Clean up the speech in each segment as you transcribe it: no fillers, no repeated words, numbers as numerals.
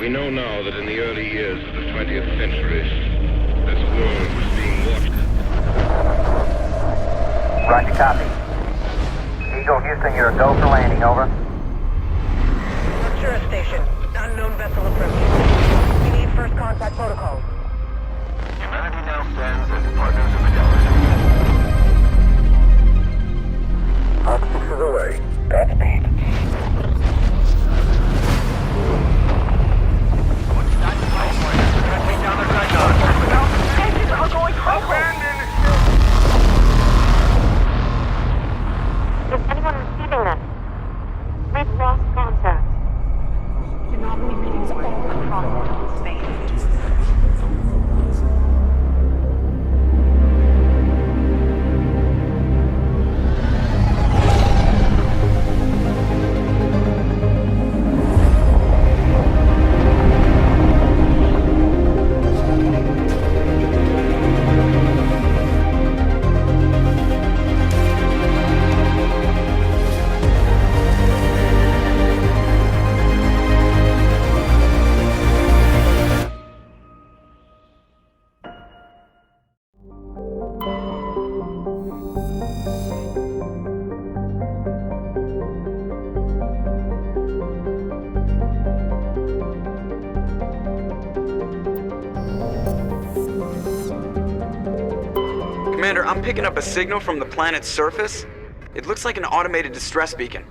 We know now that in the early years of the 20th century, this world was being watched. Roger, copy. Eagle Houston, you're a go for landing, over. Arcturus Station. Unknown vessel approaching. We need first contact protocols. Humanity now stands as partners of the galaxy. Hawk 6 is away. Godspeed. Take down the dreadnought. Engines are going Abandon! Is anyone receiving this? We've lost contact. Anomaly readings all across space. Commander, I'm picking up a signal from the planet's surface. It looks like an automated distress beacon.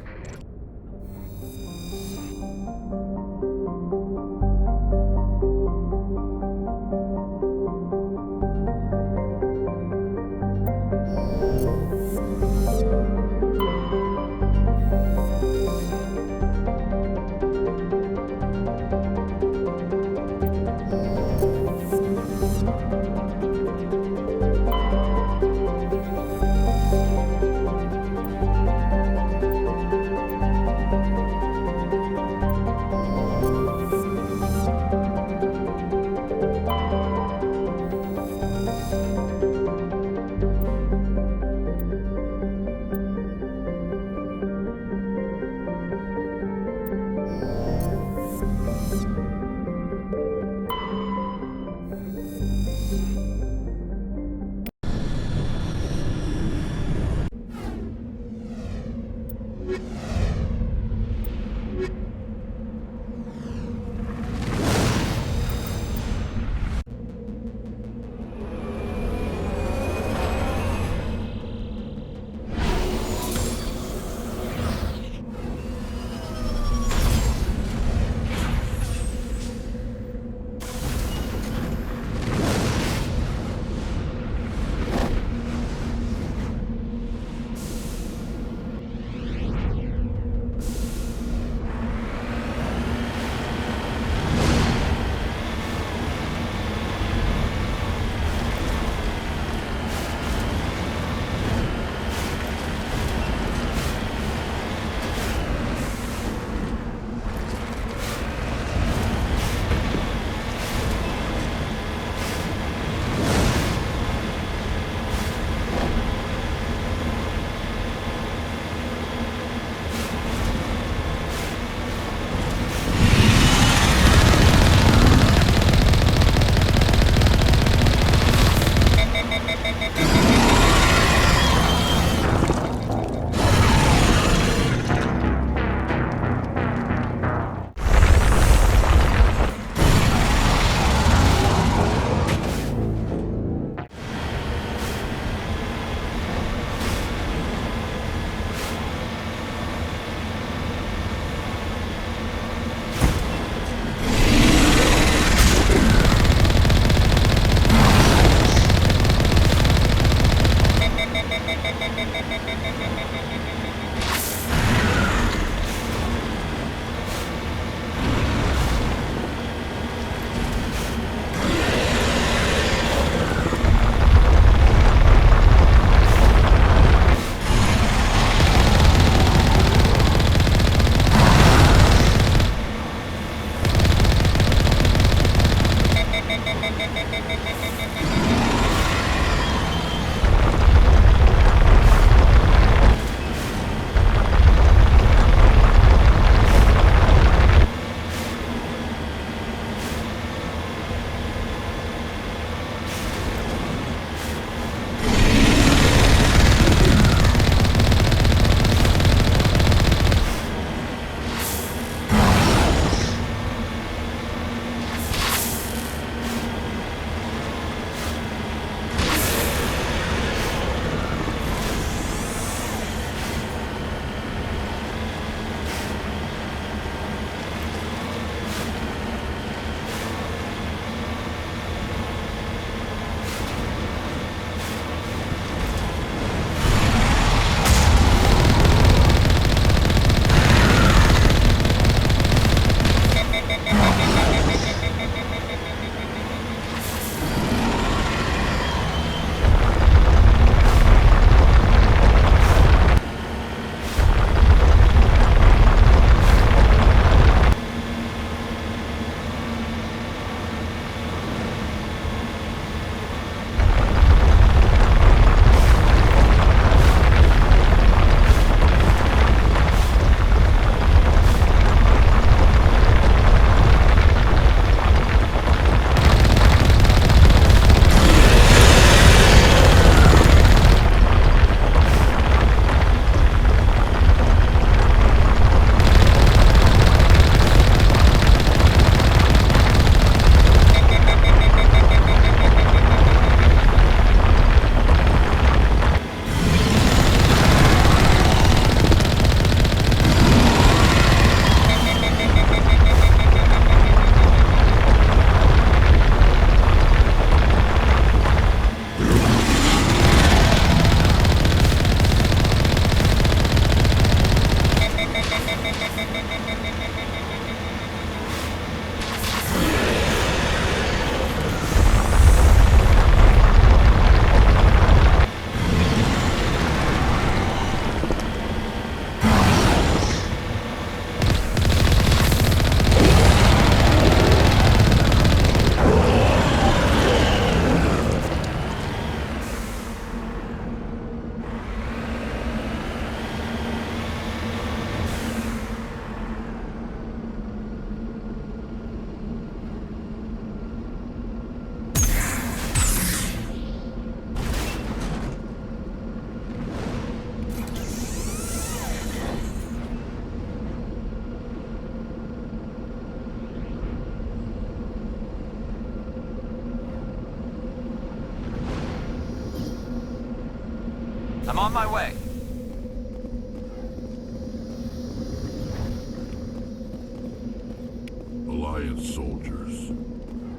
against soldiers.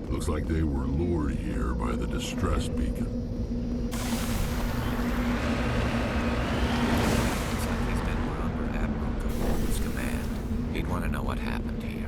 Looks like they were lured here by the distress beacon. Looks like these men were under Admiral Gavor's command. He'd want to know what happened here.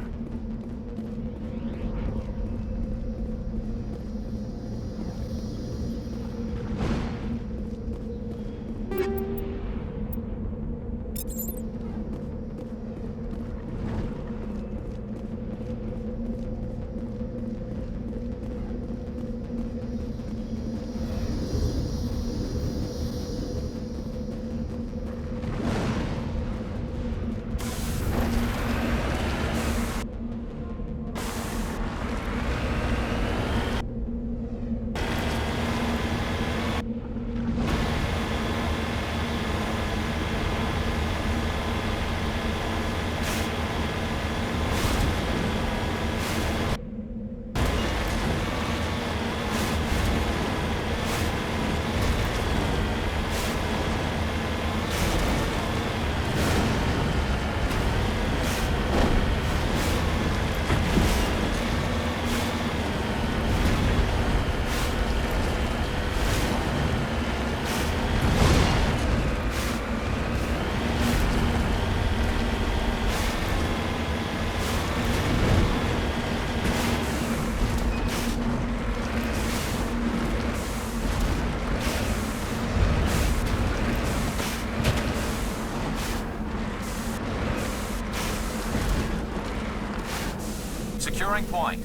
Securing point.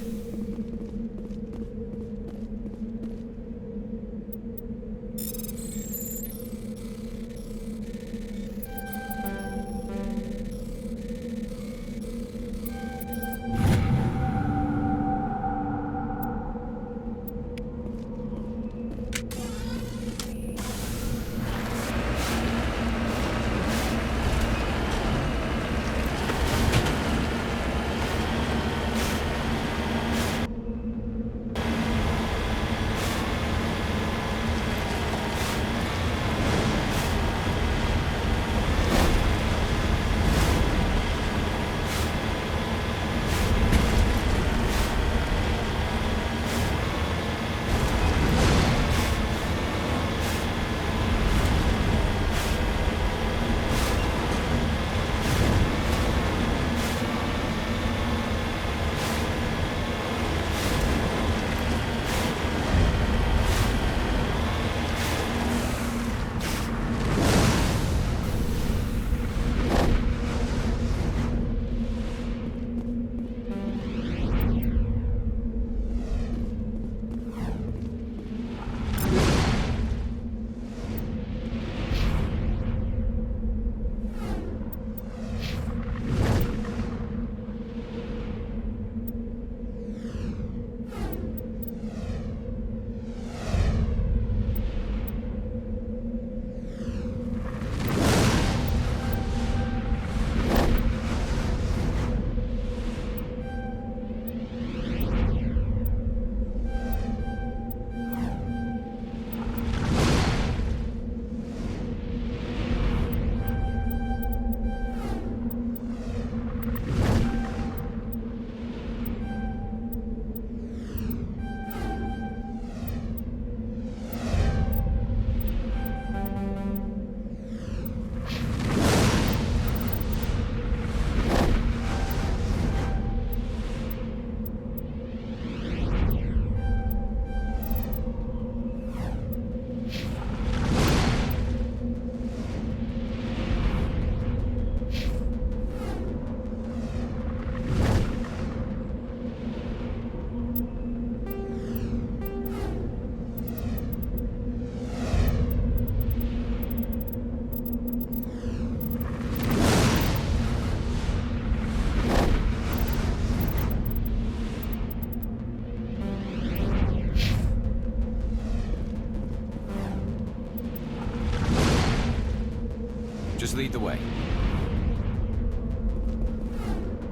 Just lead the way.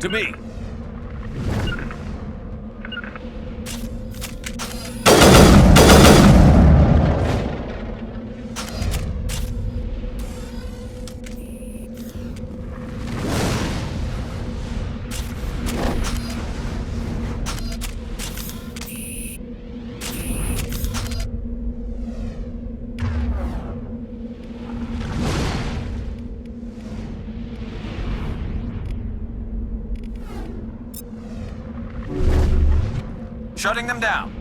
To me. Shutting them down.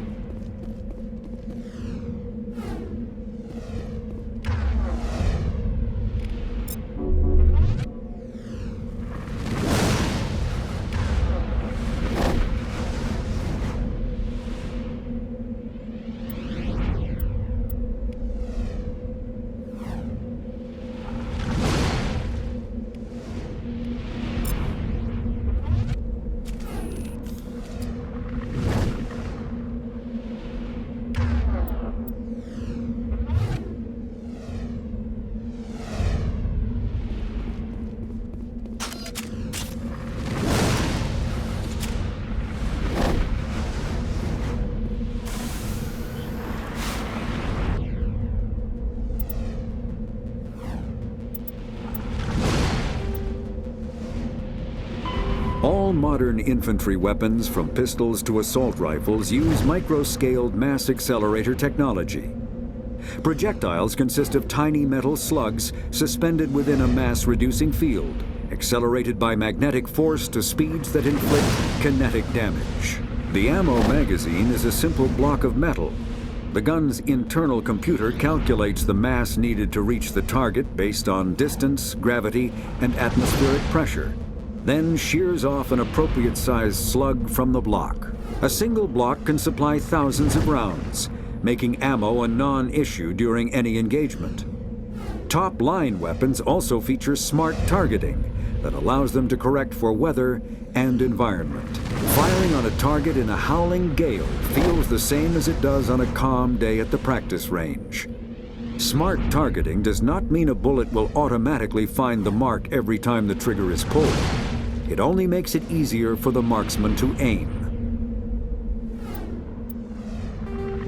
All modern infantry weapons, from pistols to assault rifles, use micro-scaled mass accelerator technology. Projectiles consist of tiny metal slugs suspended within a mass-reducing field, accelerated by magnetic force to speeds that inflict kinetic damage. The ammo magazine is a simple block of metal. The gun's internal computer calculates the mass needed to reach the target based on distance, gravity, and atmospheric pressure, then shears off an appropriate-sized slug from the block. A single block can supply thousands of rounds, making ammo a non-issue during any engagement. Top-line weapons also feature smart targeting that allows them to correct for weather and environment. Firing on a target in a howling gale feels the same as it does on a calm day at the practice range. Smart targeting does not mean a bullet will automatically find the mark every time the trigger is pulled. It only makes it easier for the marksman to aim.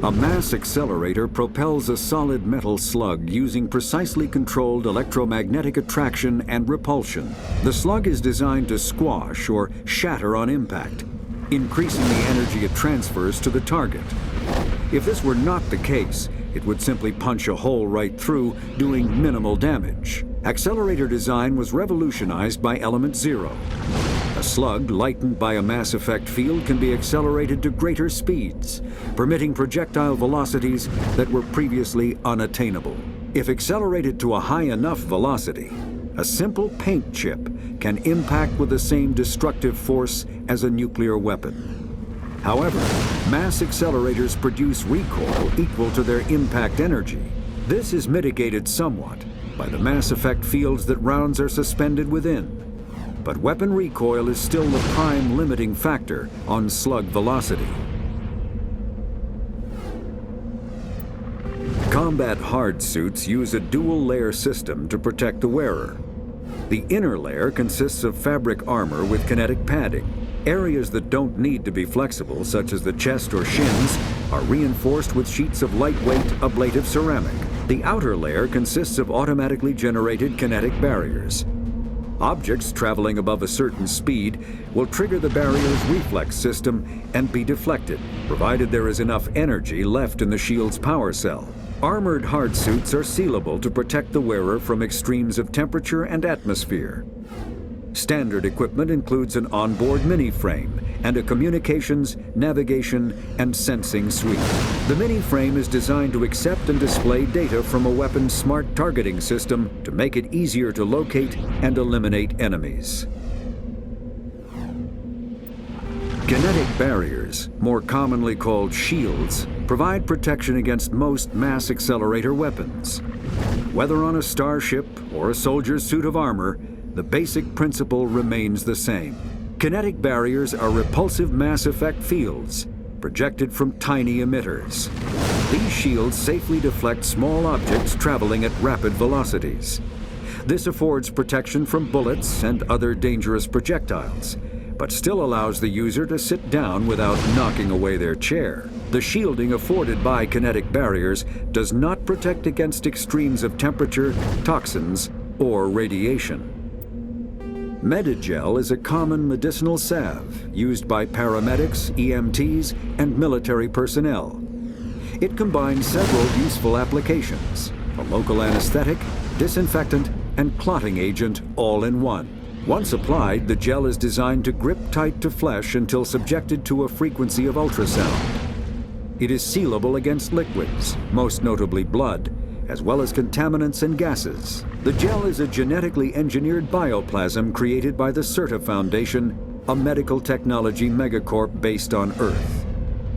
A mass accelerator propels a solid metal slug using precisely controlled electromagnetic attraction and repulsion. The slug is designed to squash or shatter on impact, increasing the energy it transfers to the target. If this were not the case, it would simply punch a hole right through, doing minimal damage. Accelerator design was revolutionized by Element Zero. A slug lightened by a mass effect field can be accelerated to greater speeds, permitting projectile velocities that were previously unattainable. If accelerated to a high enough velocity, a simple paint chip can impact with the same destructive force as a nuclear weapon. However, mass accelerators produce recoil equal to their impact energy. This is mitigated somewhat by the mass effect fields that rounds are suspended within. But weapon recoil is still the prime limiting factor on slug velocity. Combat hard suits use a dual-layer system to protect the wearer. The inner layer consists of fabric armor with kinetic padding. Areas that don't need to be flexible, such as the chest or shins, are reinforced with sheets of lightweight, ablative ceramic. The outer layer consists of automatically generated kinetic barriers. Objects traveling above a certain speed will trigger the barrier's reflex system and be deflected, provided there is enough energy left in the shield's power cell. Armored hardsuits are sealable to protect the wearer from extremes of temperature and atmosphere. Standard equipment includes an onboard mini-frame and a communications, navigation, and sensing suite. The mini-frame is designed to accept and display data from a weapon's smart targeting system to make it easier to locate and eliminate enemies. Kinetic barriers, more commonly called shields, provide protection against most mass accelerator weapons. Whether on a starship or a soldier's suit of armor, the basic principle remains the same. Kinetic barriers are repulsive mass effect fields, projected from tiny emitters. These shields safely deflect small objects traveling at rapid velocities. This affords protection from bullets and other dangerous projectiles, but still allows the user to sit down without knocking away their chair. The shielding afforded by kinetic barriers does not protect against extremes of temperature, toxins, or radiation. Medigel is a common medicinal salve used by paramedics, EMTs, and military personnel. It combines several useful applications: a local anesthetic, disinfectant, and clotting agent all in one. Once applied, the gel is designed to grip tight to flesh until subjected to a frequency of ultrasound. It is sealable against liquids, most notably blood, as well as contaminants and gases. The gel is a genetically engineered bioplasm created by the CERTA Foundation, a medical technology megacorp based on Earth.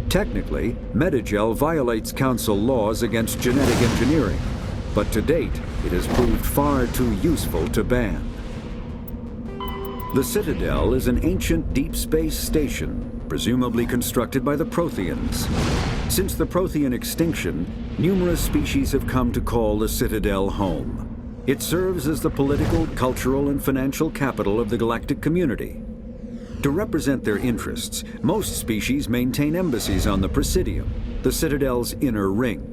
Technically, Medigel violates Council laws against genetic engineering, but to date, it has proved far too useful to ban. The Citadel is an ancient deep space station, presumably constructed by the Protheans. Since the Prothean extinction, numerous species have come to call the Citadel home. It serves as the political, cultural, and financial capital of the galactic community. To represent their interests, most species maintain embassies on the Presidium, the Citadel's inner ring.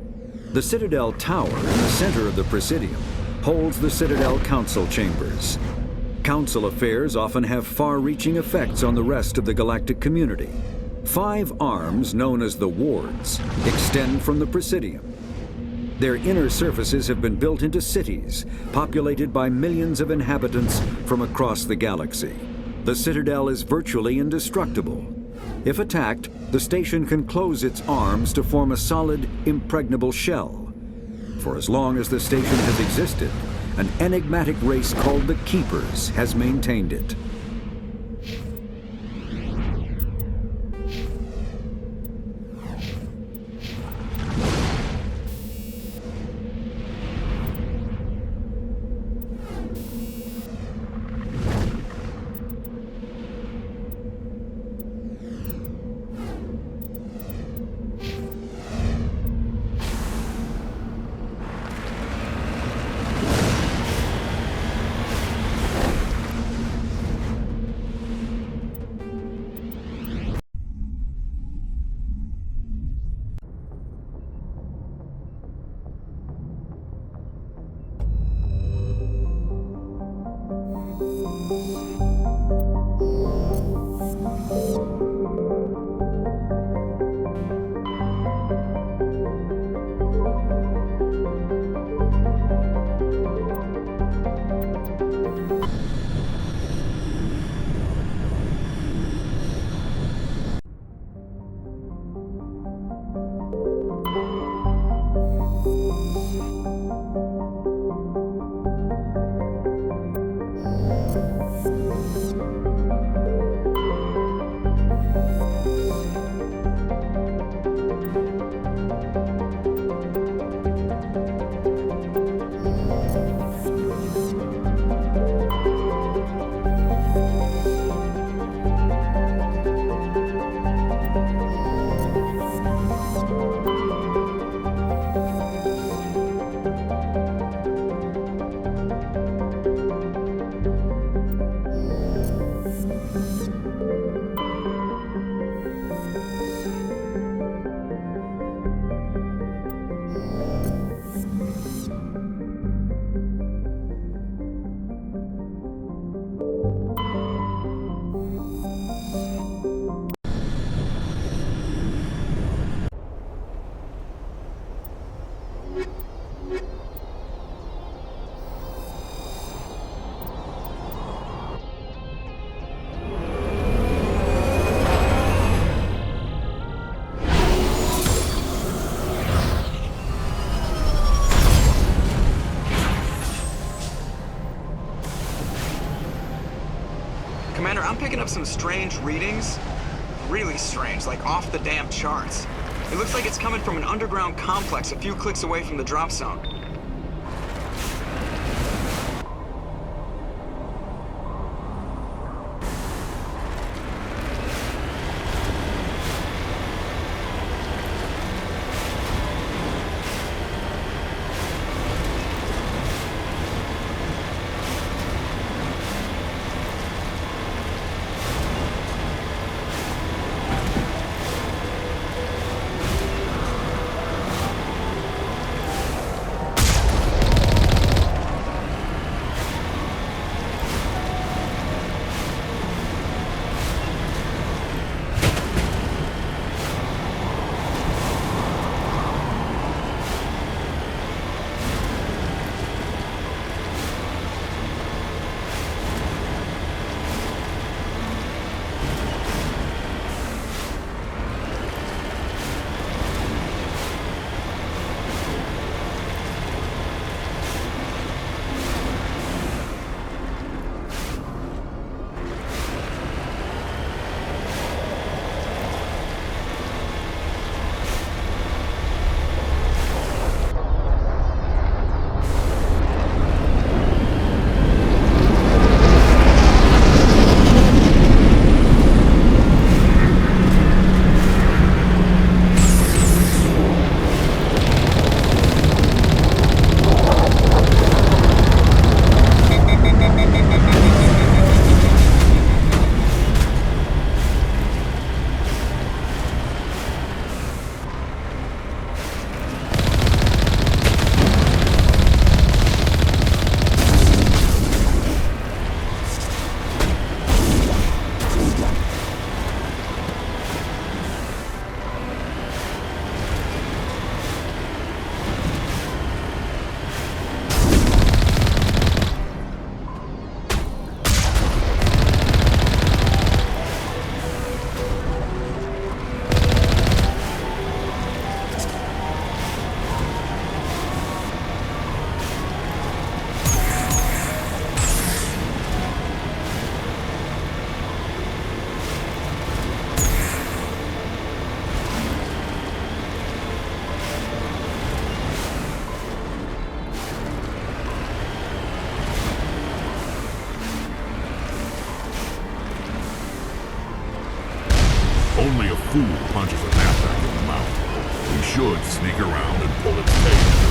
The Citadel Tower, in the center of the Presidium, holds the Citadel Council Chambers. Council affairs often have far-reaching effects on the rest of the galactic community. 5 arms, known as the wards, extend from the Presidium. Their inner surfaces have been built into cities, populated by millions of inhabitants from across the galaxy. The Citadel is virtually indestructible. If attacked, the station can close its arms to form a solid, impregnable shell. For as long as the station has existed, an enigmatic race called the Keepers has maintained it. Commander, I'm picking up some strange readings. Really strange, like off the damn charts. It looks like it's coming from an underground complex a few clicks away from the drop zone. fool punches a halfback in the mouth. We should sneak around and pull its tail.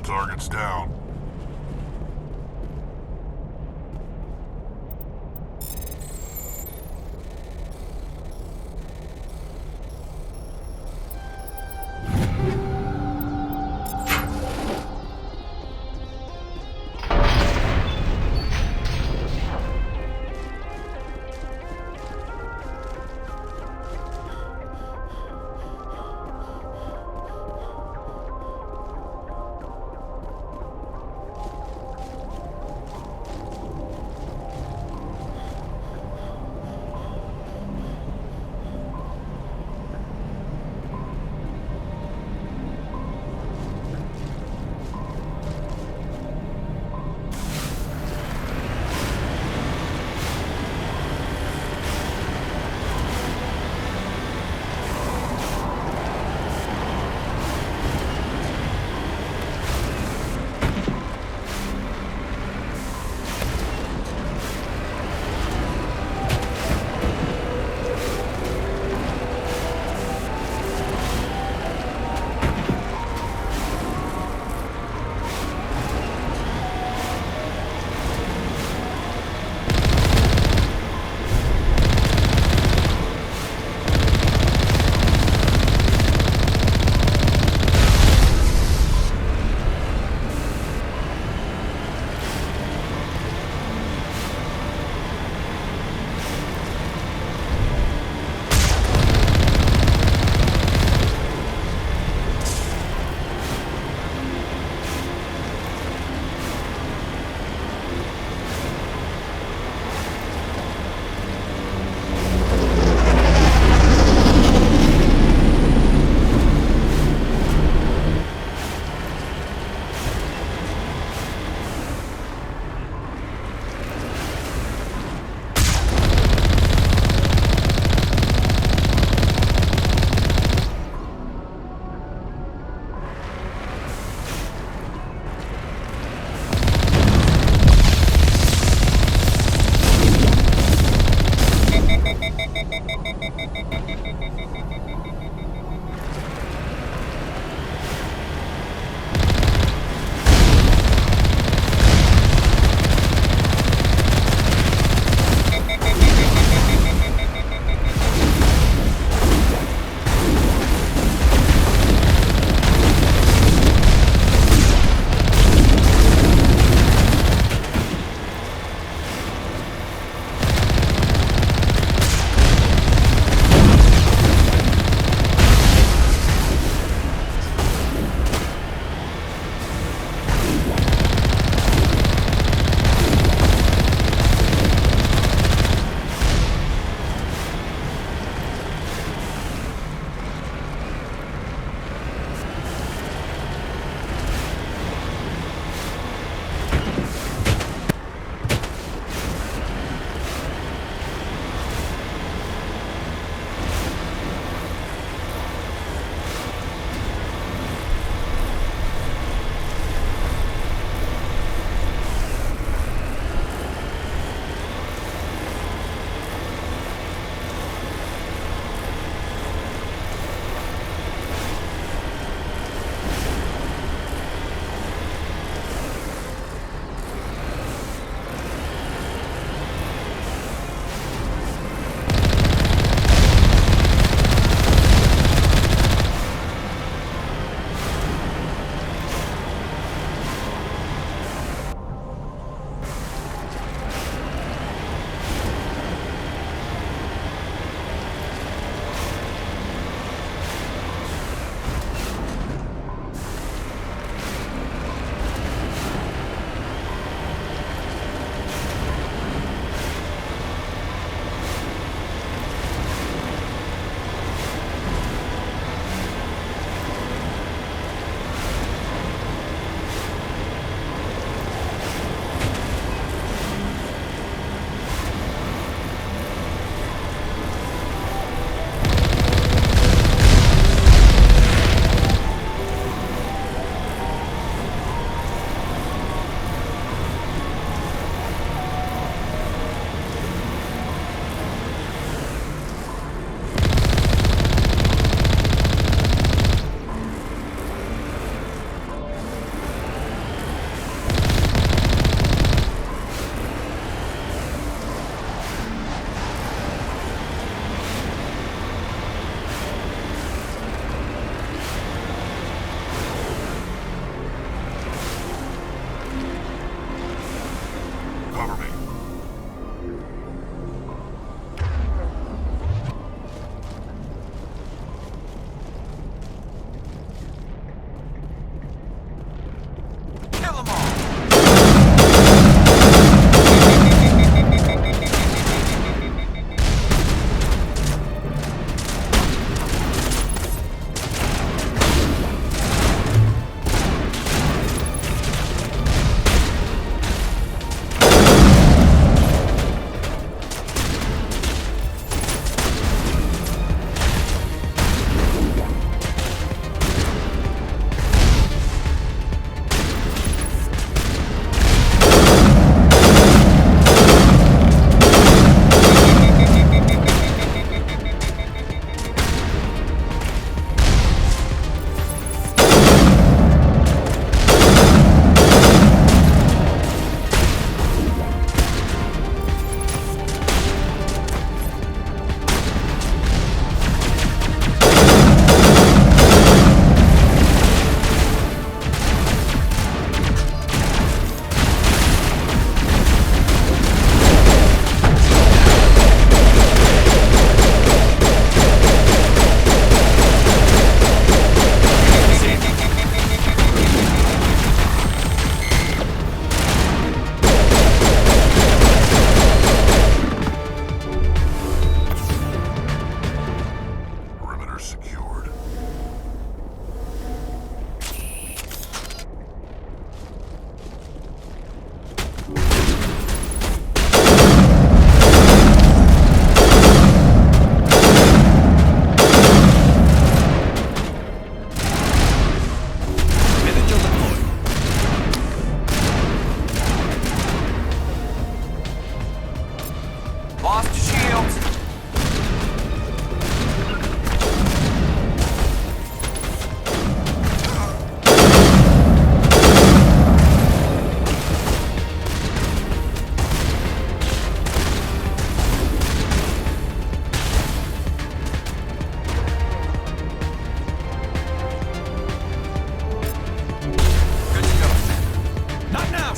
target's down.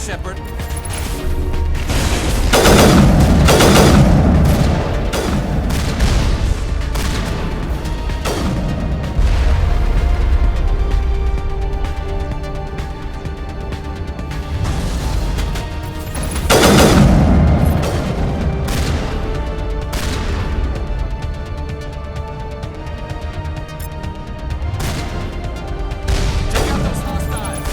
Shepard. Take out those hostiles!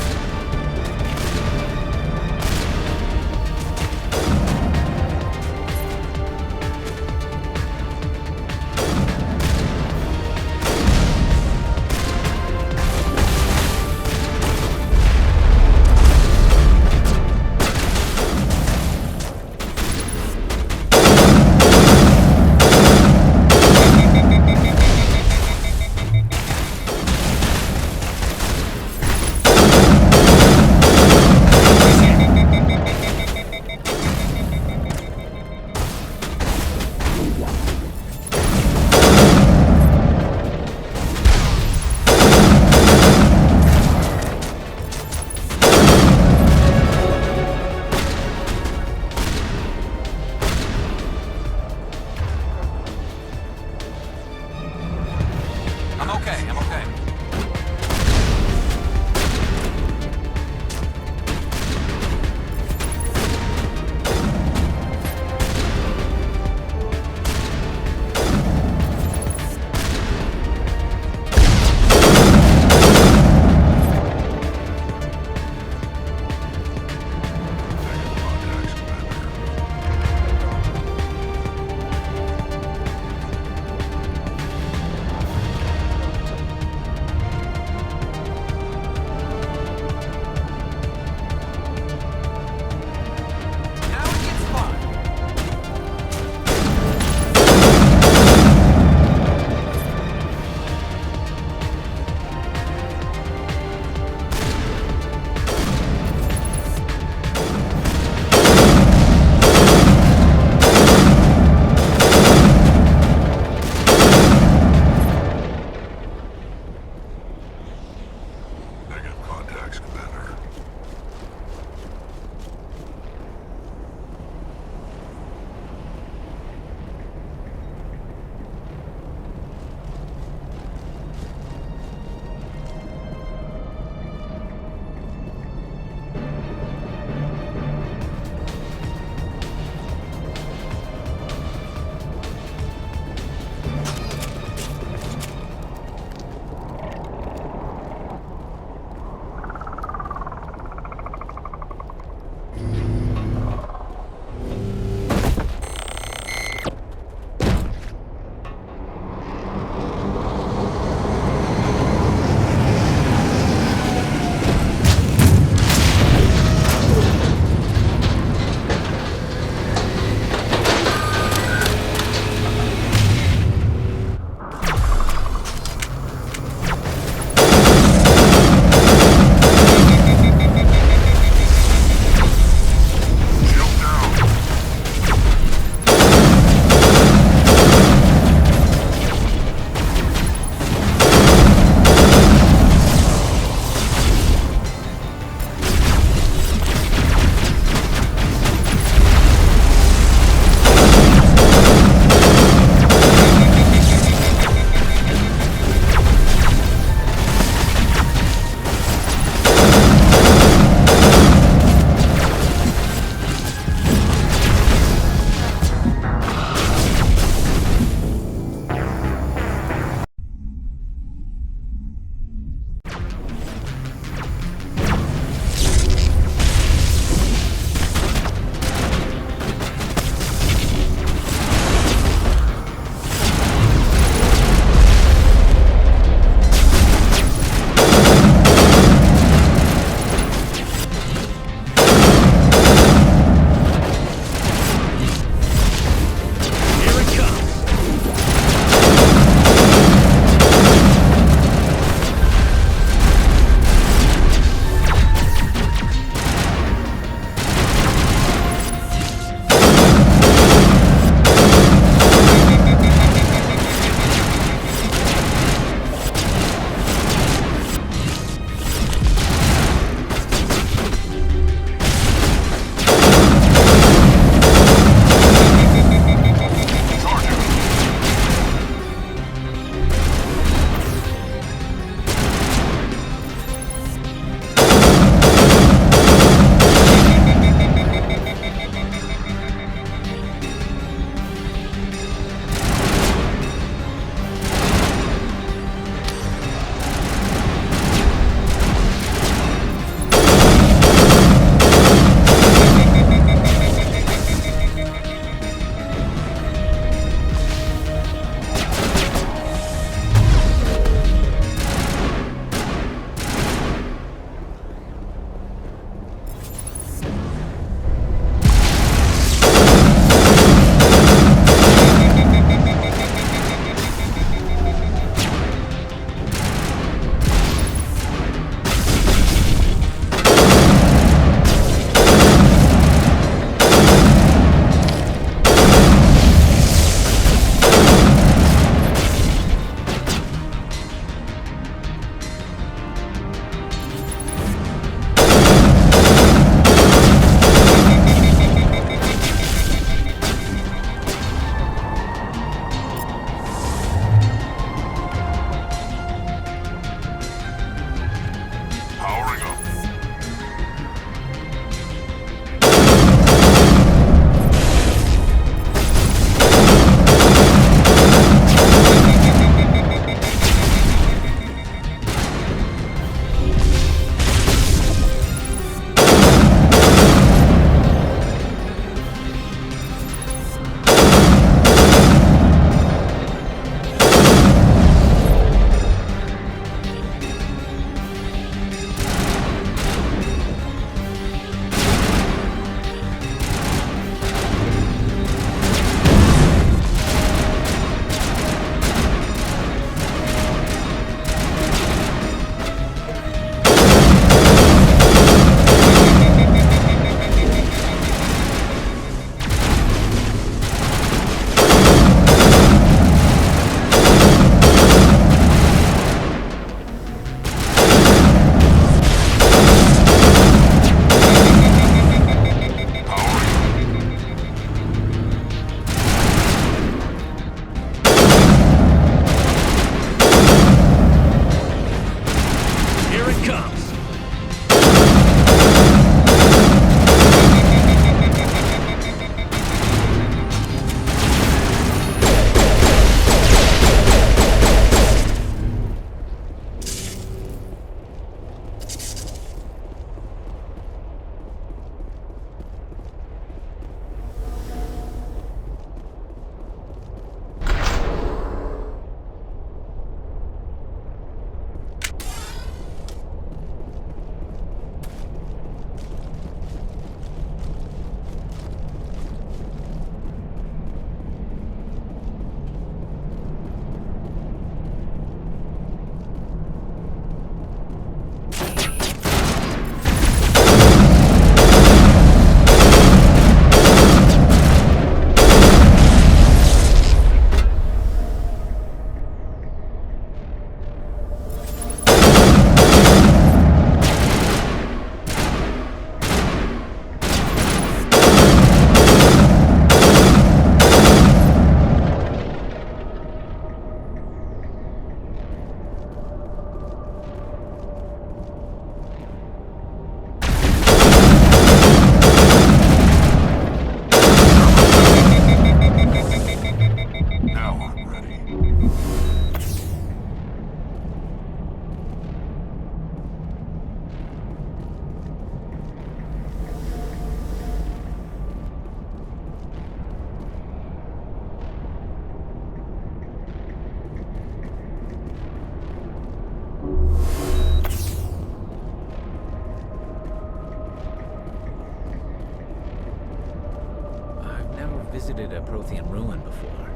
visited a Prothean ruin before.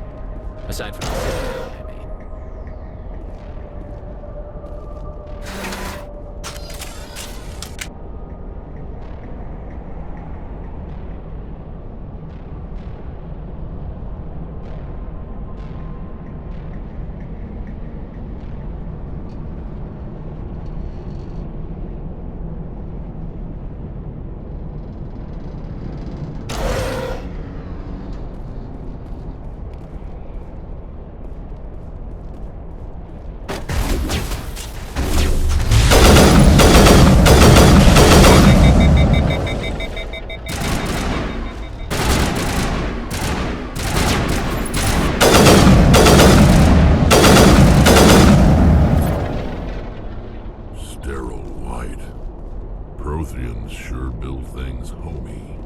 Aside from the Citadel, I mean. Sterile white. Protheans sure build things homey.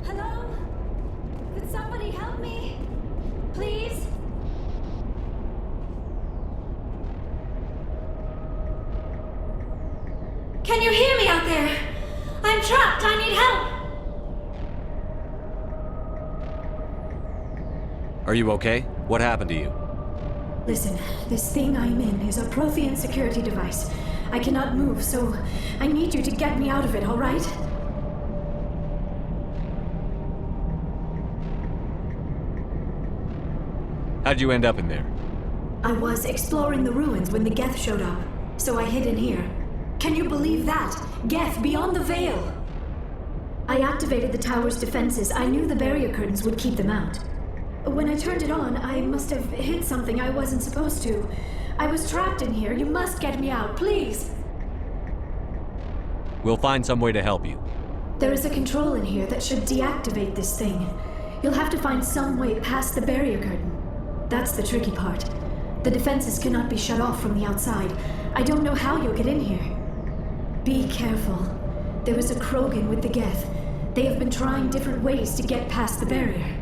Hello? Could somebody help me? Please? Can you hear me out there? I'm trapped. I need help. Are you okay? What happened to you? Listen, this thing I'm in is a Prothean security device. I cannot move, so I need you to get me out of it, all right? How'd you end up in there? I was exploring the ruins when the Geth showed up, so I hid in here. Can you believe that? Geth, beyond the veil! I activated the tower's defenses. I knew the barrier curtains would keep them out. When I turned it on, I must have hit something I wasn't supposed to. I was trapped in here. You must get me out, please! We'll find some way to help you. There is a control in here that should deactivate this thing. You'll have to find some way past the barrier curtain. That's the tricky part. The defenses cannot be shut off from the outside. I don't know how you'll get in here. Be careful. There is a Krogan with the Geth. They have been trying different ways to get past the barrier.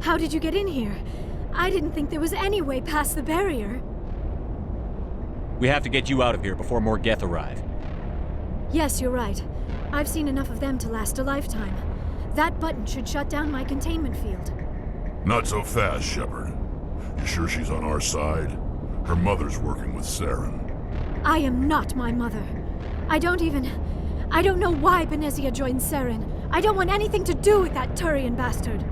How did you get in here? I didn't think there was any way past the barrier. We have to get you out of here before more Geth arrive. Yes, you're right. I've seen enough of them to last a lifetime. That button should shut down my containment field. Not so fast, Shepard. You sure she's on our side? Her mother's working with Saren. I am not my mother. I don't know why Benezia joined Saren. I don't want anything to do with that Turian bastard.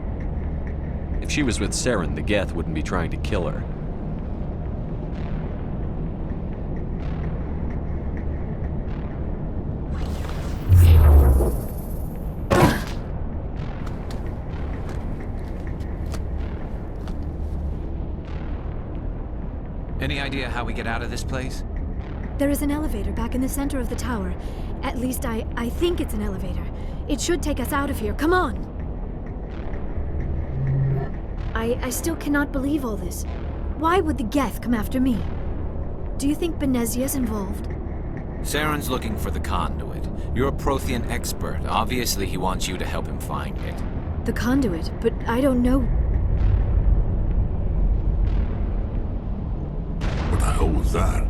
If she was with Saren, the Geth wouldn't be trying to kill her. Any idea how we get out of this place? There is an elevator back in the center of the tower. At least I think it's an elevator. It should take us out of here. Come on! I still cannot believe all this. Why would the Geth come after me? Do you think Benezia's involved? Saren's looking for the conduit. You're a Prothean expert. Obviously, he wants you to help him find it. The conduit, but I don't know. What the hell was that?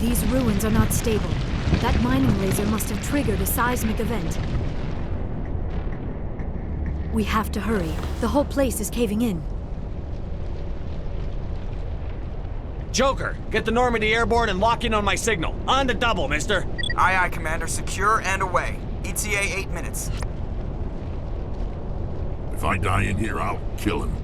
These ruins are not stable. That mining laser must have triggered a seismic event. We have to hurry. The whole place is caving in. Joker, get the Normandy airborne and lock in on my signal. On the double, mister. Aye, aye, Commander. Secure and away. ETA 8 minutes. If I die in here, I'll kill him.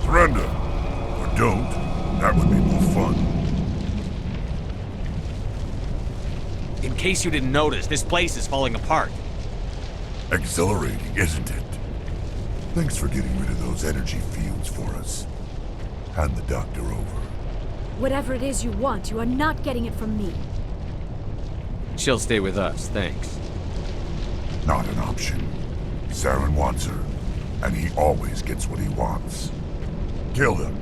Surrender. Or don't. That would be more fun. In case you didn't notice, this place is falling apart. Exhilarating, isn't it? Thanks for getting rid of those energy fields for us. Hand the doctor over. Whatever it is you want, you are not getting it from me. She'll stay with us, thanks. Not an option. Saren wants her, and he always gets what he wants. Kill him.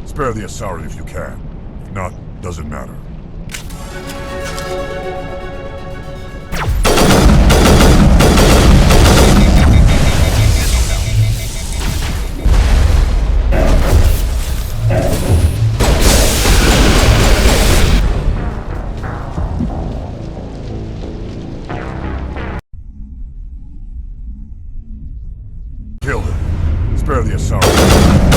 Spare the Asari if you can. If not, doesn't matter. Kill him. Spare the Asari.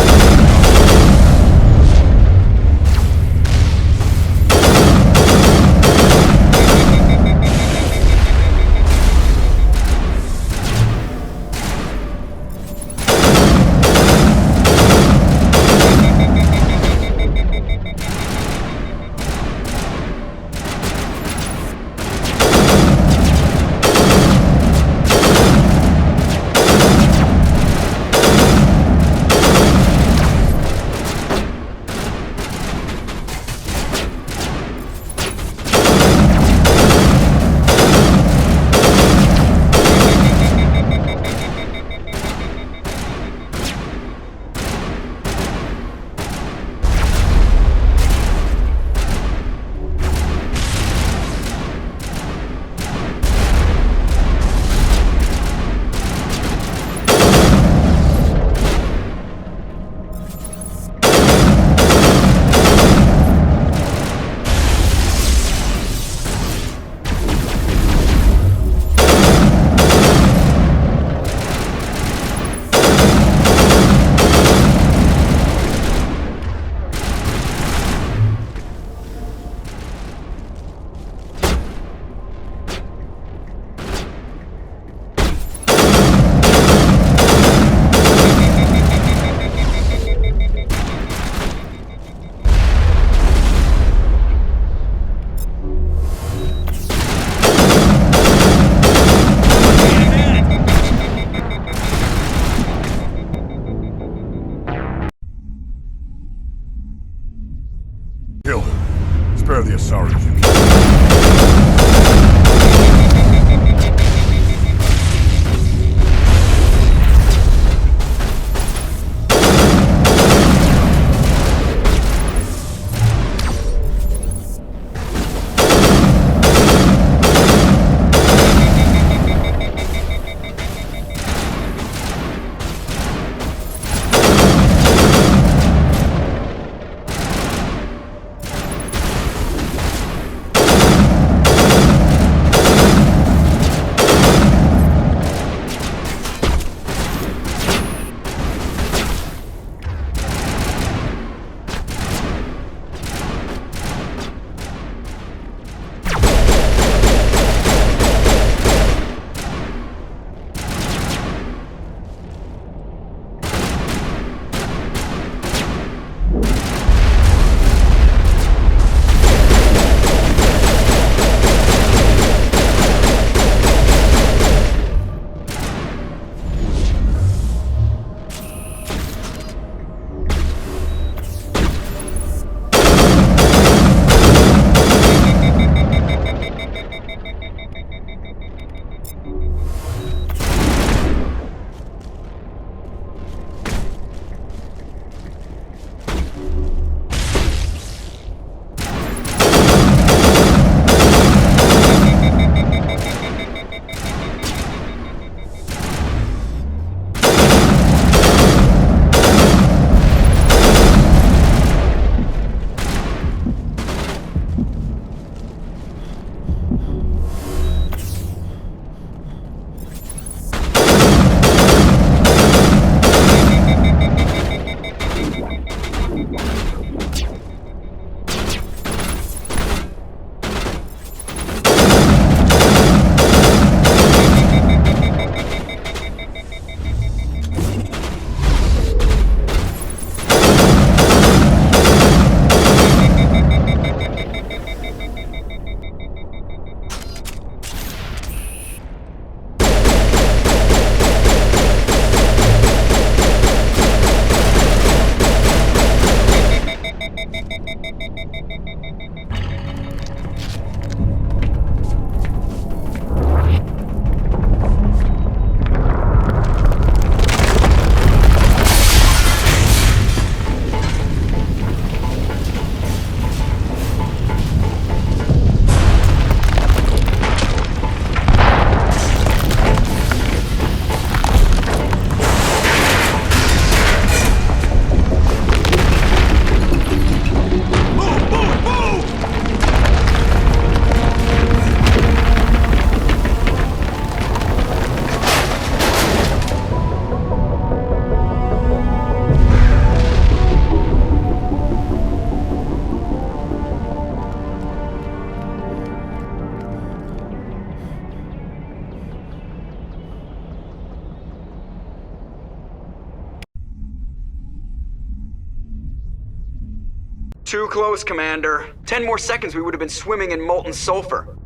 Too close, Commander. 10 more seconds, we would have been swimming in molten sulfur.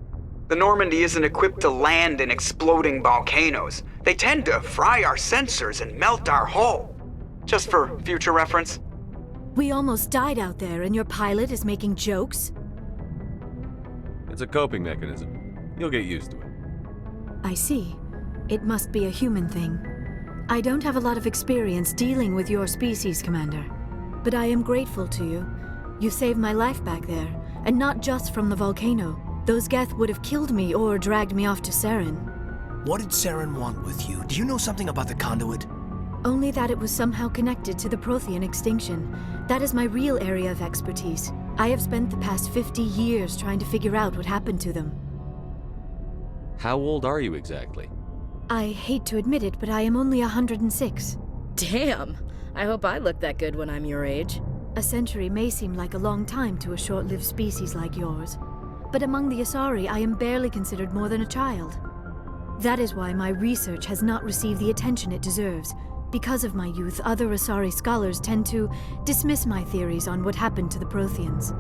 The Normandy isn't equipped to land in exploding volcanoes. They tend to fry our sensors and melt our hull. Just for future reference. We almost died out there, and your pilot is making jokes? It's a coping mechanism. You'll get used to it. I see. It must be a human thing. I don't have a lot of experience dealing with your species, Commander. But I am grateful to you. You saved my life back there, and not just from the volcano. Those Geth would have killed me or dragged me off to Saren. What did Saren want with you? Do you know something about the conduit? Only that it was somehow connected to the Prothean extinction. That is my real area of expertise. I have spent the past 50 years trying to figure out what happened to them. How old are you exactly? I hate to admit it, but I am only 106. Damn! I hope I look that good when I'm your age. A century may seem like a long time to a short-lived species like yours. But among the Asari, I am barely considered more than a child. That is why my research has not received the attention it deserves. Because of my youth, other Asari scholars tend to dismiss my theories on what happened to the Protheans.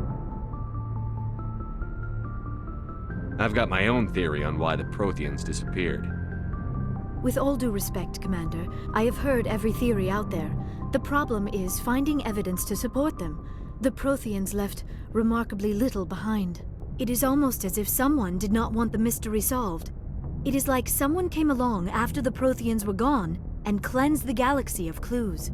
I've got my own theory on why the Protheans disappeared. With all due respect, Commander, I have heard every theory out there. The problem is finding evidence to support them. The Protheans left remarkably little behind. It is almost as if someone did not want the mystery solved. It is like someone came along after the Protheans were gone and cleansed the galaxy of clues.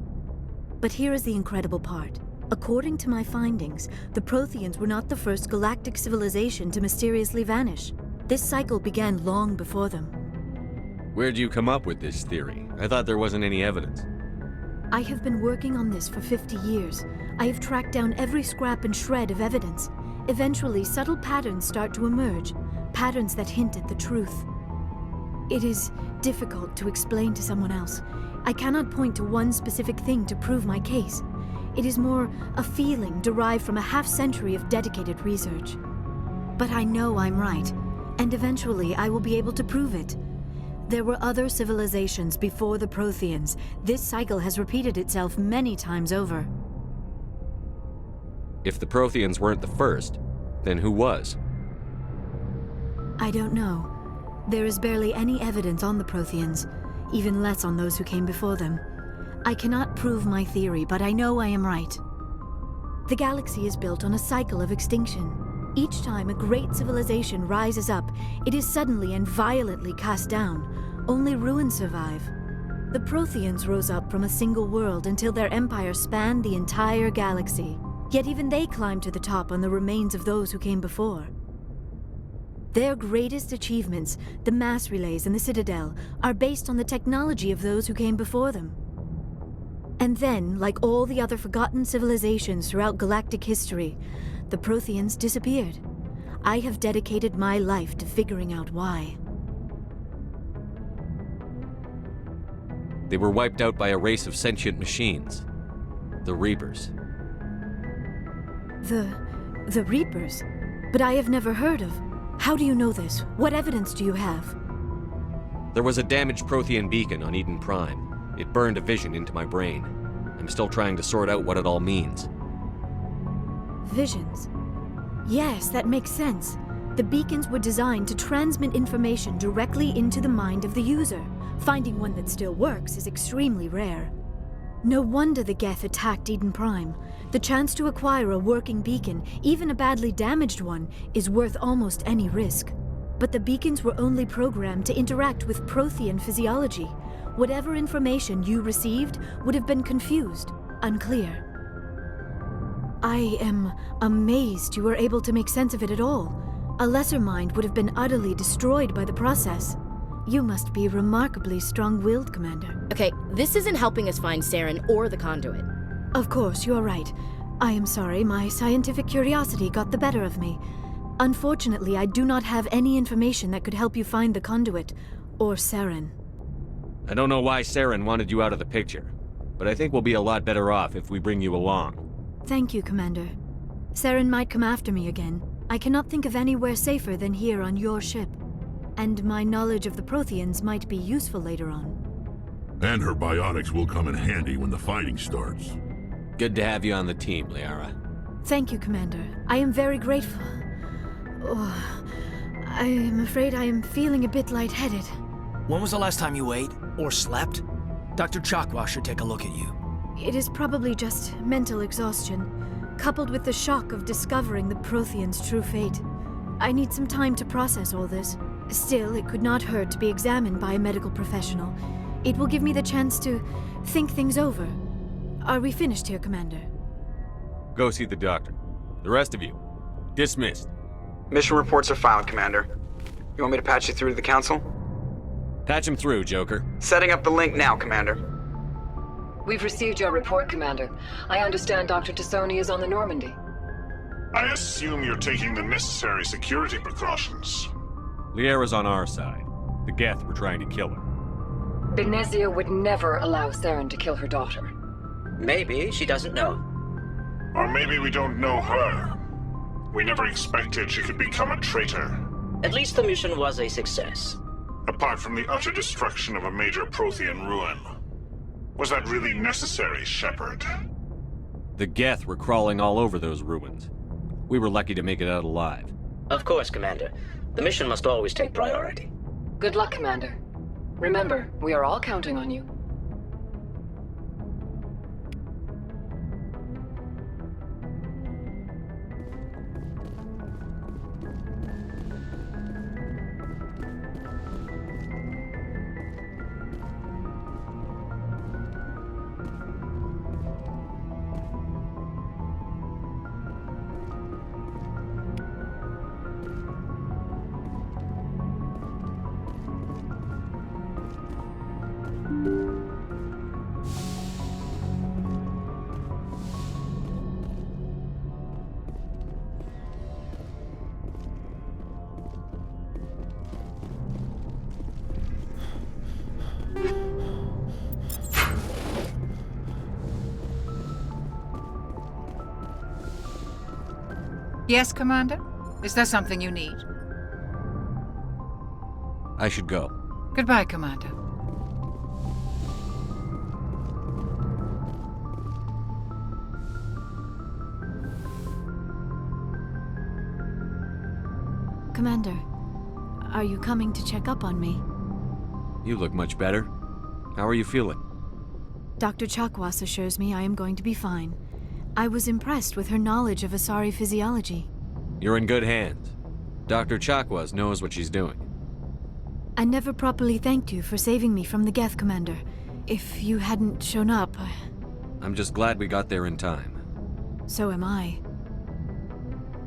But here is the incredible part. According to my findings, the Protheans were not the first galactic civilization to mysteriously vanish. This cycle began long before them. Where'd you come up with this theory? I thought there wasn't any evidence. I have been working on this for 50 years. I have tracked down every scrap and shred of evidence. Eventually, subtle patterns start to emerge, patterns that hint at the truth. It is difficult to explain to someone else. I cannot point to one specific thing to prove my case. It is more a feeling derived from a half-century of dedicated research. But I know I'm right, and eventually I will be able to prove it. There were other civilizations before the Protheans. This cycle has repeated itself many times over. If the Protheans weren't the first, then who was? I don't know. There is barely any evidence on the Protheans, even less on those who came before them. I cannot prove my theory, but I know I am right. The galaxy is built on a cycle of extinction. Each time a great civilization rises up, it is suddenly and violently cast down. Only ruins survive. The Protheans rose up from a single world until their empire spanned the entire galaxy. Yet even they climbed to the top on the remains of those who came before. Their greatest achievements, the mass relays and the Citadel, are based on the technology of those who came before them. And then, like all the other forgotten civilizations throughout galactic history, the Protheans disappeared. I have dedicated my life to figuring out why. They were wiped out by a race of sentient machines. The Reapers. The Reapers? But I have never heard of. How do you know this? What evidence do you have? There was a damaged Prothean beacon on Eden Prime. It burned a vision into my brain. I'm still trying to sort out what it all means. Visions. Yes, that makes sense. The beacons were designed to transmit information directly into the mind of the user. Finding one that still works is extremely rare. No wonder the Geth attacked Eden Prime. The chance to acquire a working beacon, even a badly damaged one, is worth almost any risk. But the beacons were only programmed to interact with Prothean physiology. Whatever information you received would have been confused, unclear. I am amazed you were able to make sense of it at all. A lesser mind would have been utterly destroyed by the process. You must be remarkably strong-willed, Commander. Okay, this isn't helping us find Saren or the conduit. Of course, you are right. I am sorry, my scientific curiosity got the better of me. Unfortunately, I do not have any information that could help you find the conduit, or Saren. I don't know why Saren wanted you out of the picture, but I think we'll be a lot better off if we bring you along. Thank you, Commander. Saren might come after me again. I cannot think of anywhere safer than here on your ship. And my knowledge of the Protheans might be useful later on. And her biotics will come in handy when the fighting starts. Good to have you on the team, Liara. Thank you, Commander. I am very grateful. Oh, I am afraid I am feeling a bit lightheaded. When was the last time you ate or slept? Dr. Chakwa should take a look at you. It is probably just mental exhaustion, coupled with the shock of discovering the Prothean's true fate. I need some time to process all this. Still, it could not hurt to be examined by a medical professional. It will give me the chance to think things over. Are we finished here, Commander? Go see the doctor. The rest of you, dismissed. Mission reports are filed, Commander. You want me to patch you through to the Council? Patch him through, Joker. Setting up the link now, Commander. We've received your report, Commander. I understand Dr. Tassoni is on the Normandy. I assume you're taking the necessary security precautions. Liara's on our side. The Geth were trying to kill her. Benezia would never allow Saren to kill her daughter. Maybe she doesn't know. Or maybe we don't know her. We never expected she could become a traitor. At least the mission was a success. Apart from the utter destruction of a major Prothean ruin. Was that really necessary, Shepard? The Geth were crawling all over those ruins. We were lucky to make it out alive. Of course, Commander. The mission must always take priority. Good luck, Commander. Remember, we are all counting on you. Yes, Commander? Is there something you need? I should go. Goodbye, Commander. Commander, are you coming to check up on me? You look much better. How are you feeling? Dr. Chakwas assures me I am going to be fine. I was impressed with her knowledge of Asari physiology. You're in good hands. Dr. Chakwas knows what she's doing. I never properly thanked you for saving me from the Geth, Commander. If you hadn't shown up, I'm just glad we got there in time. So am I.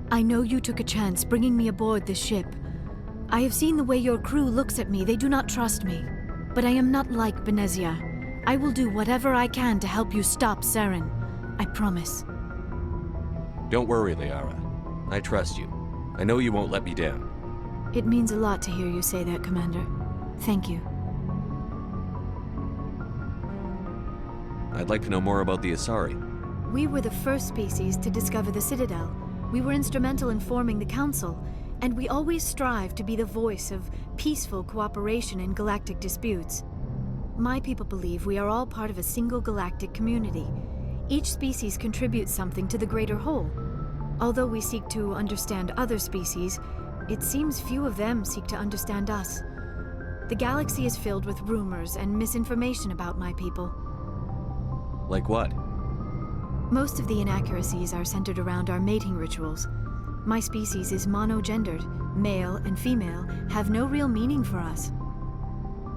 I know you took a chance bringing me aboard this ship. I have seen the way your crew looks at me. They do not trust me. But I am not like Benezia. I will do whatever I can to help you stop Saren. I promise. Don't worry, Liara. I trust you. I know you won't let me down. It means a lot to hear you say that, Commander. Thank you. I'd like to know more about the Asari. We were the first species to discover the Citadel. We were instrumental in forming the Council, and we always strive to be the voice of peaceful cooperation in galactic disputes. My people believe we are all part of a single galactic community. Each species contributes something to the greater whole. Although we seek to understand other species, it seems few of them seek to understand us. The galaxy is filled with rumors and misinformation about my people. Like what? Most of the inaccuracies are centered around our mating rituals. My species is monogendered. Male and female have no real meaning for us.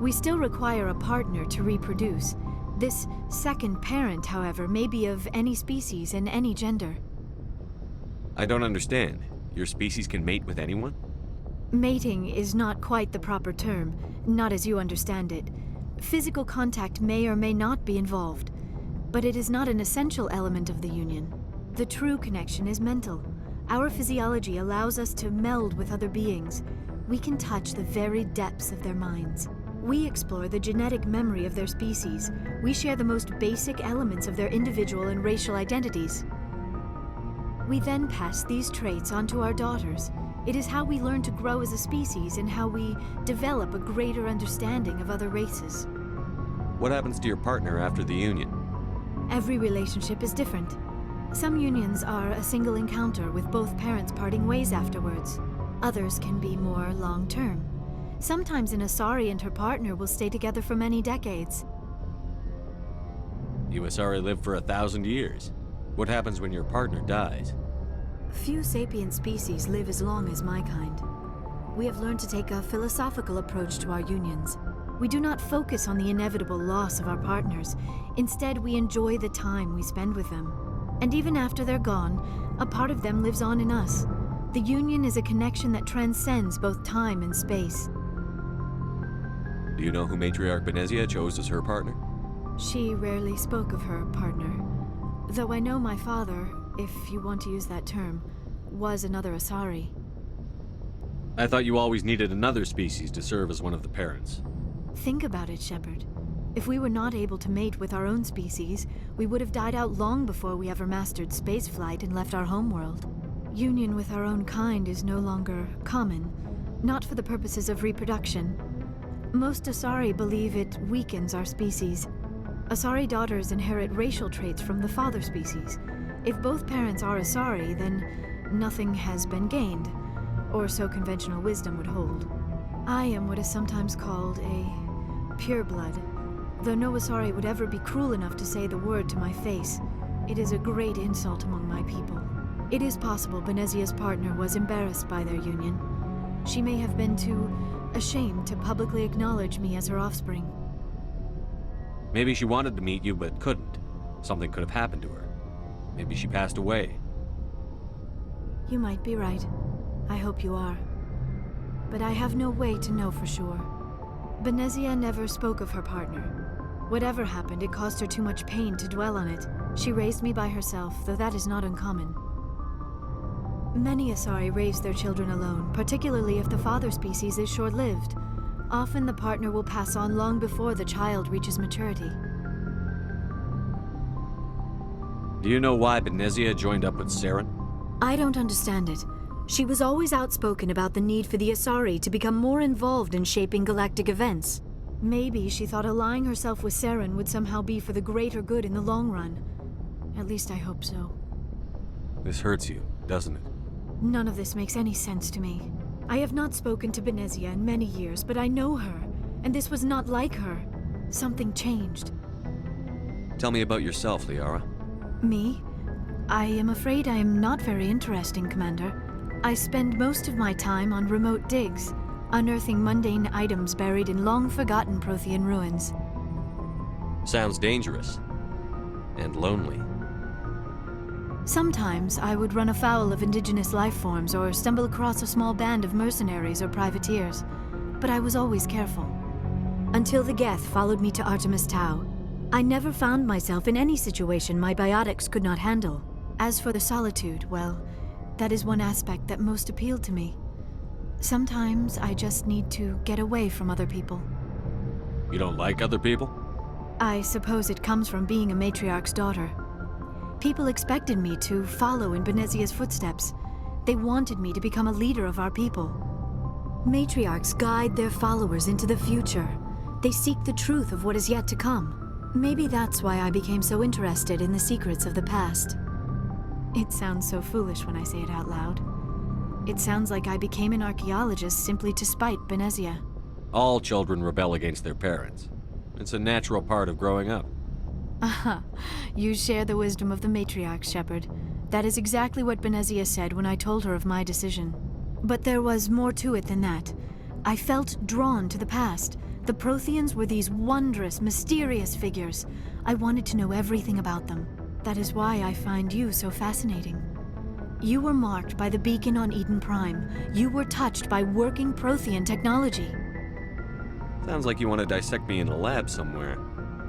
We still require a partner to reproduce. This second parent, however, may be of any species and any gender. I don't understand. Your species can mate with anyone? Mating is not quite the proper term, not as you understand it. Physical contact may or may not be involved, but it is not an essential element of the union. The true connection is mental. Our physiology allows us to meld with other beings. We can touch the very depths of their minds. We explore the genetic memory of their species. We share the most basic elements of their individual and racial identities. We then pass these traits on to our daughters. It is how we learn to grow as a species and how we develop a greater understanding of other races. What happens to your partner after the union? Every relationship is different. Some unions are a single encounter with both parents parting ways afterwards. Others can be more long-term. Sometimes an Asari and her partner will stay together for many decades. You Asari live for 1,000 years. What happens when your partner dies? Few sapient species live as long as my kind. We have learned to take a philosophical approach to our unions. We do not focus on the inevitable loss of our partners. Instead, we enjoy the time we spend with them. And even after they're gone, a part of them lives on in us. The union is a connection that transcends both time and space. Do you know who Matriarch Benezia chose as her partner? She rarely spoke of her partner. Though I know my father, if you want to use that term, was another Asari. I thought you always needed another species to serve as one of the parents. Think about it, Shepard. If we were not able to mate with our own species, we would have died out long before we ever mastered spaceflight and left our homeworld. Union with our own kind is no longer common, not for the purposes of reproduction. Most Asari believe it weakens our species. Asari daughters inherit racial traits from the father species. If both parents are Asari, then nothing has been gained, or so conventional wisdom would hold. I am what is sometimes called a pureblood, though no Asari would ever be cruel enough to say the word to my face. It is a great insult among my people. It is possible Benezia's partner was embarrassed by their union. She may have been too ashamed to publicly acknowledge me as her offspring. Maybe she wanted to meet you but couldn't. Something could have happened to her. Maybe she passed away. You might be right. I hope you are. But I have no way to know for sure. Benezia never spoke of her partner. Whatever happened, it caused her too much pain to dwell on it. She raised me by herself, though that is not uncommon. Many Asari raise their children alone, particularly if the father species is short-lived. Often the partner will pass on long before the child reaches maturity. Do you know why Benezia joined up with Saren? I don't understand it. She was always outspoken about the need for the Asari to become more involved in shaping galactic events. Maybe she thought allying herself with Saren would somehow be for the greater good in the long run. At least I hope so. This hurts you, doesn't it? None of this makes any sense to me. I have not spoken to Benezia in many years, but I know her, and this was not like her. Something changed. Tell me about yourself, Liara. Me? I am afraid I am not very interesting, Commander. I spend most of my time on remote digs, unearthing mundane items buried in long-forgotten Prothean ruins. Sounds dangerous. And lonely. Sometimes I would run afoul of indigenous life forms or stumble across a small band of mercenaries or privateers, but I was always careful. Until the Geth followed me to Artemis Tau, I never found myself in any situation my biotics could not handle. As for the solitude, well, that is one aspect that most appealed to me. Sometimes I just need to get away from other people. You don't like other people? I suppose it comes from being a matriarch's daughter. People expected me to follow in Benezia's footsteps. They wanted me to become a leader of our people. Matriarchs guide their followers into the future. They seek the truth of what is yet to come. Maybe that's why I became so interested in the secrets of the past. It sounds so foolish when I say it out loud. It sounds like I became an archaeologist simply to spite Benezia. All children rebel against their parents. It's a natural part of growing up. Aha, you share the wisdom of the matriarch, Shepard. That is exactly what Benezia said when I told her of my decision. But there was more to it than that. I felt drawn to the past. The Protheans were these wondrous, mysterious figures. I wanted to know everything about them. That is why I find you so fascinating. You were marked by the beacon on Eden Prime. You were touched by working Prothean technology. Sounds like you want to dissect me in a lab somewhere.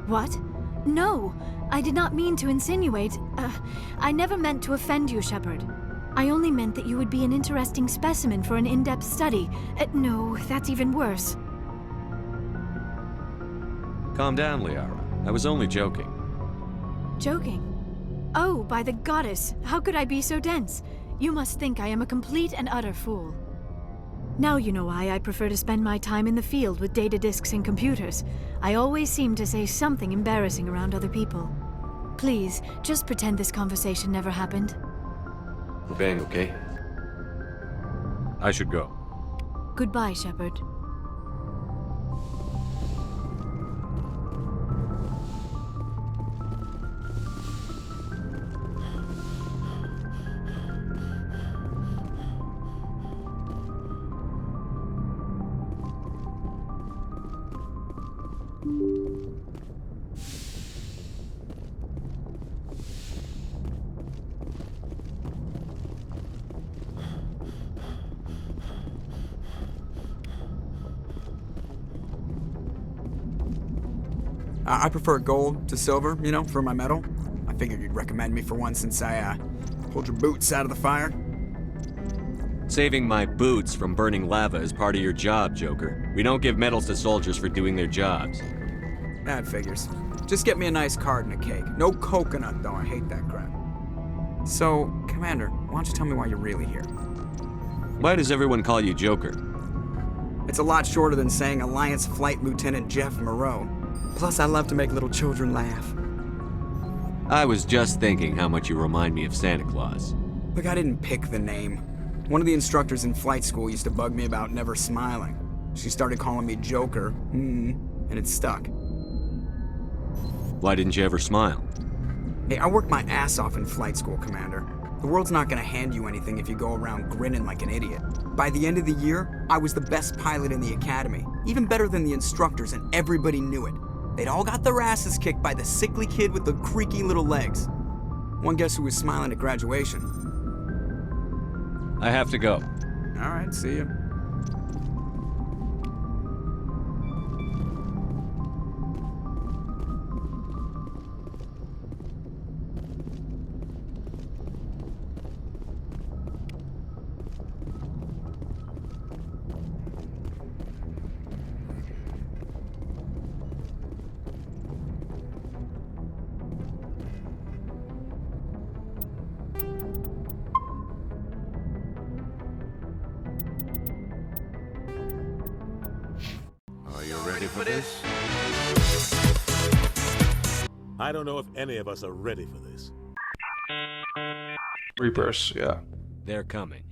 What? No, I did not mean to insinuate. I never meant to offend you, Shepard. I only meant that you would be an interesting specimen for an in-depth study. No, that's even worse. Calm down, Liara. I was only joking. Joking? Oh, by the goddess, how could I be so dense? You must think I am a complete and utter fool. Now you know why I prefer to spend my time in the field with data disks and computers. I always seem to say something embarrassing around other people. Please, just pretend this conversation never happened. We're bang, okay? I should go. Goodbye, Shepard. I prefer gold to silver, you know, for my medal. I figured you'd recommend me for one since I pulled your boots out of the fire. Saving my boots from burning lava is part of your job, Joker. We don't give medals to soldiers for doing their jobs. That figures. Just get me a nice card and a cake. No coconut, though. I hate that crap. So, Commander, why don't you tell me why you're really here? Why does everyone call you Joker? It's a lot shorter than saying Alliance Flight Lieutenant Jeff Moreau. Plus, I love to make little children laugh. I was just thinking how much you remind me of Santa Claus. Look, I didn't pick the name. One of the instructors in flight school used to bug me about never smiling. She started calling me Joker, and it stuck. Why didn't you ever smile? Hey, I worked my ass off in flight school, Commander. The world's not gonna hand you anything if you go around grinning like an idiot. By the end of the year, I was the best pilot in the academy, even better than the instructors, and everybody knew it. They'd all got their asses kicked by the sickly kid with the creaky little legs. One guess who was smiling at graduation? I have to go. All right, see ya. Are you ready for this? I don't know if any of us are ready for this. Reapers, yeah. They're coming.